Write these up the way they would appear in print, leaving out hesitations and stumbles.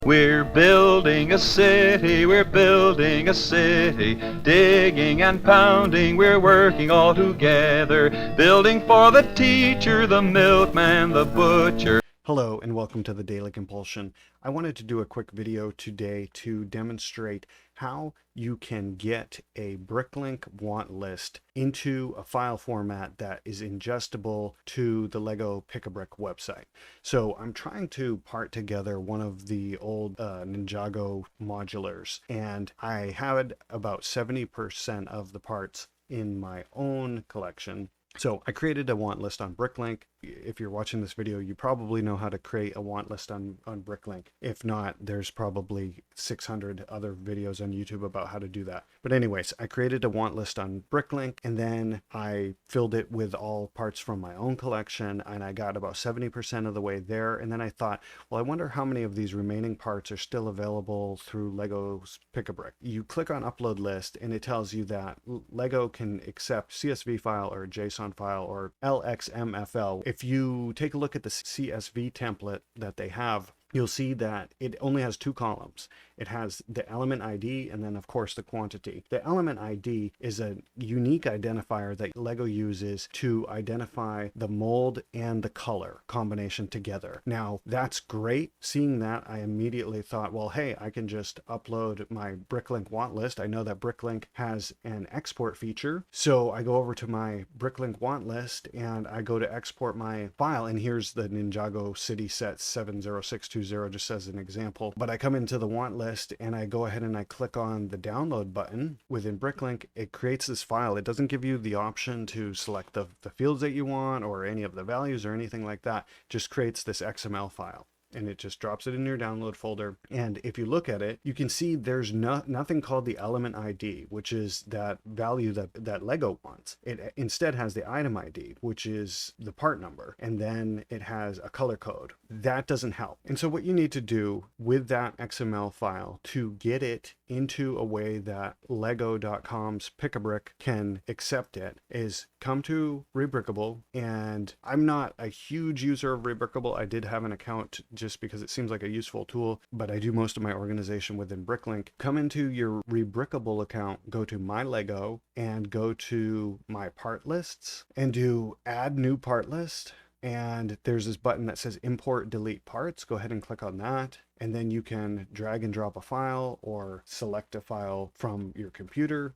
We're building a city, we're building a city, digging and pounding, we're working all together, building for the teacher, the milkman, the butcher. Hello and welcome to the Daily Compulsion. I wanted to do a quick video today to demonstrate how you can get a Bricklink Want List into a file format that is ingestible to the Lego Pick-a-Brick website. So I'm trying to part together one of the old Ninjago modulars, and I had about 70% of the parts in my own collection. So I created a want list on Bricklink. If you're watching this video, you probably know how to create a want list on Bricklink. If not, there's probably 600 other videos on YouTube about how to do that. But anyways, I created a want list on Bricklink, and then I filled it with all parts from my own collection, and I got about 70% of the way there. And then I thought, well, I wonder how many of these remaining parts are still available through Lego's Pick-a-Brick. You click on Upload List, and it tells you that Lego can accept CSV file or JSON file or LXMFL. If you take a look at the CSV template that they have, you'll see that it only has two columns. It has the element ID and then of course the quantity. The element ID is a unique identifier that Lego uses to identify the mold and the color combination together. Now that's great. Seeing that, I immediately thought, well, hey, I can just upload my Bricklink Want List. I know that Bricklink has an export feature. So I go over to my Bricklink Want List and I go to export my file, and here's the Ninjago City Set 70620 just as an example. But I come into the want list and I go ahead and I click on the download button within Bricklink. It creates this file. It doesn't give you the option to select the fields that you want or any of the values or anything like that. It just creates this XML file, and it just drops it in your download folder. And if you look at it, you can see there's nothing called the element ID, which is that value that Lego wants. It instead has the item ID, which is the part number, and then it has a color code. That doesn't help. And so what you need to do with that XML file to get it into a way that Lego.com's Pick-a-Brick can accept it is come to Rebrickable. And I'm not a huge user of Rebrickable. I did have an account just because it seems like a useful tool, but I do most of my organization within Bricklink. Come into your Rebrickable account, go to My Lego, and go to My Part Lists, and do Add New Part List. And there's this button that says Import Delete Parts. Go ahead and click on that. And then you can drag and drop a file or select a file from your computer.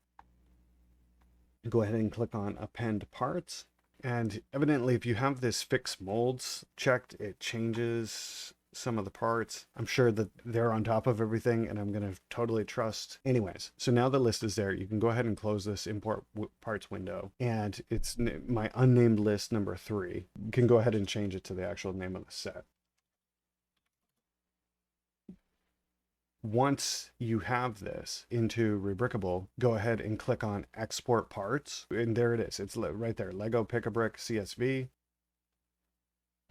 Go ahead and click on Append Parts. And evidently, if you have this fix molds checked, it changes some of the parts. I'm sure that they're on top of everything, and I'm going to totally trust. Anyways, so now the list is there. You can go ahead and close this import parts window, and it's my unnamed list number 3. You can go ahead and change it to the actual name of the set. Once you have this into Rebrickable, go ahead and click on Export Parts, and there it is. It's right there, Lego Pick-a-Brick CSV.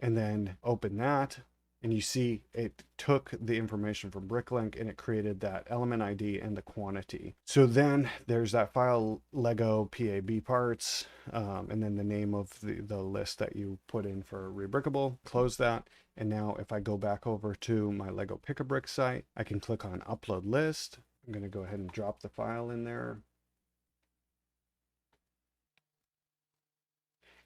And then open that, and you see it took the information from Bricklink and it created that element ID and the quantity. So then there's that file, Lego PAB parts, and then the name of the list that you put in for Rebrickable. Close that. And now if I go back over to my Lego Pick-a-Brick site, I can click on Upload List. I'm going to go ahead and drop the file in there.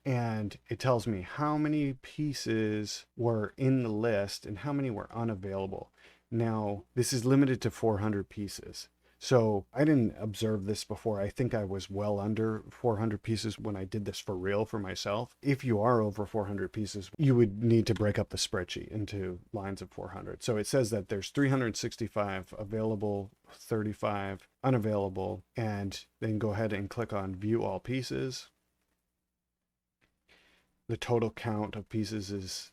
And it tells me how many pieces were in the list and how many were unavailable. Now, this is limited to 400 pieces. So I didn't observe this before. I think I was well under 400 pieces when I did this for real for myself. If you are over 400 pieces, you would need to break up the spreadsheet into lines of 400. So it says that there's 365 available, 35 unavailable, and then go ahead and click on View All Pieces. The total count of pieces is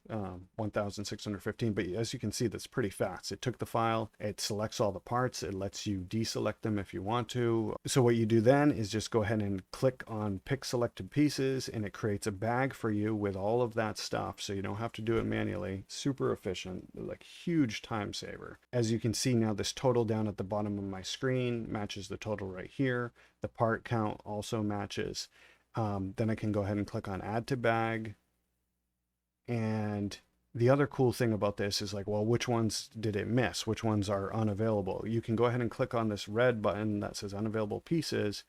1,615, but as you can see, that's pretty fast. It took the file, it selects all the parts, it lets you deselect them if you want to. So what you do then is just go ahead and click on Pick Selected Pieces, and it creates a bag for you with all of that stuff, so you don't have to do it manually. Super efficient, like huge time saver. As you can see now, this total down at the bottom of my screen matches the total right here. The part count also matches. Then I can go ahead and click on Add to Bag, and The other cool thing about this is like, well, which ones did it miss? Which ones are unavailable? You can go ahead and click on this red button that says unavailable pieces.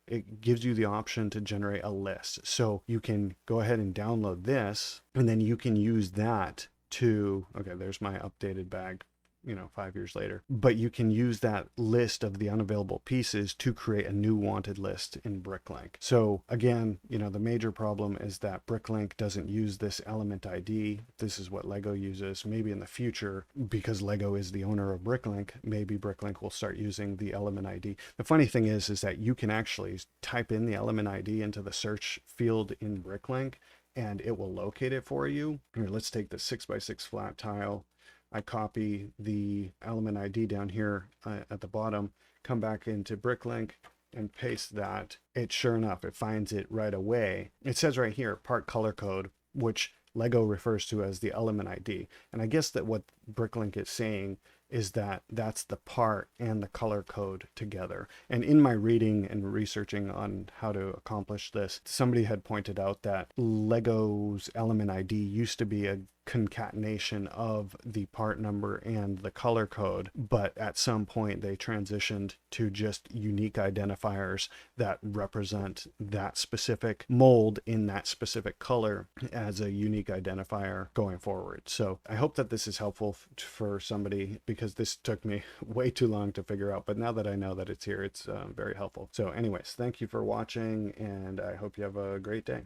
It gives you the option to generate a list. So you can go ahead and download this, and then you can use that to, okay, there's my updated bag, 5 years later. But you can use that list of the unavailable pieces to create a new wanted list in Bricklink. So again, the major problem is that Bricklink doesn't use this element ID. This is what Lego uses. Maybe in the future, because Lego is the owner of Bricklink, maybe Bricklink will start using the element ID. The funny thing is that you can actually type in the element ID into the search field in Bricklink, and it will locate it for you. Here, let's take the 6x6 flat tile. I copy the element ID down here at the bottom, come back into Bricklink and paste that. Sure enough, it finds it right away. It says right here, part color code, which Lego refers to as the element ID. And I guess that what Bricklink is saying is that that's the part and the color code together. And in my reading and researching on how to accomplish this, somebody had pointed out that Lego's element ID used to be a concatenation of the part number and the color code, but at some point they transitioned to just unique identifiers that represent that specific mold in that specific color as a unique identifier going forward. So I hope that this is helpful for somebody, because this took me way too long to figure out, but now that I know that it's here, it's very helpful. So anyways, thank you for watching, and I hope you have a great day.